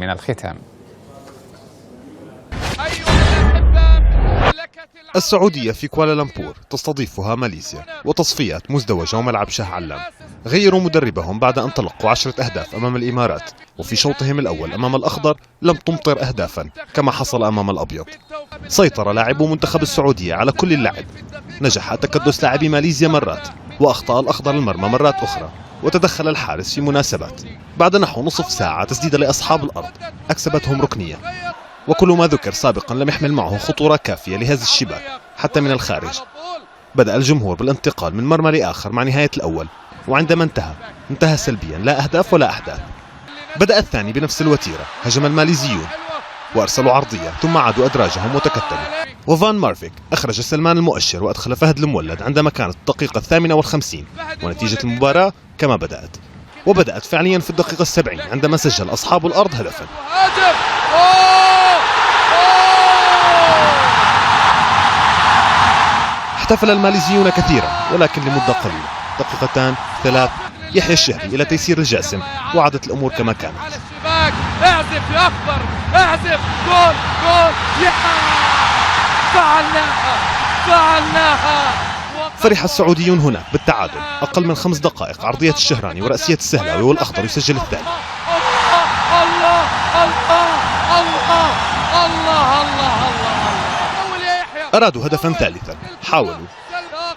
من الختام. السعودية في كوالالمبور تستضيفها ماليزيا، وتصفيات مزدوجة وملعب شاه علام. غيروا مدربهم بعد أن تلقوا 10 أهداف أمام الإمارات، وفي شوطهم الأول أمام الأخضر لم تمطر أهدافا كما حصل أمام الأبيض. سيطر لاعبو منتخب السعودية على كل اللعب، نجح تكدس لاعبي ماليزيا مرات، وأخطأ الأخضر المرمى مرات أخرى، وتدخل الحارس في مناسبات. بعد نحو نصف ساعة تسديدة لأصحاب الأرض أكسبتهم ركنية، وكل ما ذكر سابقا لم يحمل معه خطورة كافية لهز الشباك حتى من الخارج. بدأ الجمهور بالانتقال من مرمى لآخر مع نهاية الأول، وعندما انتهى سلبيا، لا أهداف ولا أحداث. بدأ الثاني بنفس الوتيرة، هجم الماليزيون وأرسلوا عرضية ثم عادوا أدراجهم وتكتلوا، وفان مارفيك أخرج سلمان المؤشر وأدخل فهد المولد عندما كانت الدقيقة 58، ونتيجة المباراة كما بدأت. وبدأت فعليا في الدقيقة 70 عندما سجل أصحاب الأرض هدفا. احتفل الماليزيون كثيرا ولكن لمدة قليلة، دقيقتان 3. يحيى الشهري إلى تيسير الجاسم، وعادت الأمور كما كانت. اعزف يا أخضر، اعزف، جول جول، فعلناها. فرح السعوديون هناك بالتعادل، أقل من 5 دقائق عرضية الشهراني ورأسية السهلاوي، والأخضر يسجل الثاني. الله الله الله الله الله الله. أرادوا هدفا ثالثا، حاولوا،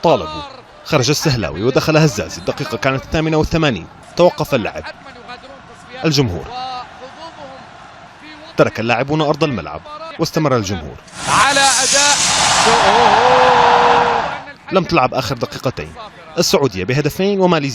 طالبوا، خرج السهلاوي ودخل هزازي. الدقيقة كانت 88، توقف اللعب. الجمهور ترك اللاعبون أرض الملعب واستمر الجمهور على أداء. لم تلعب آخر دقيقتين، السعودية بهدفين وماليزيا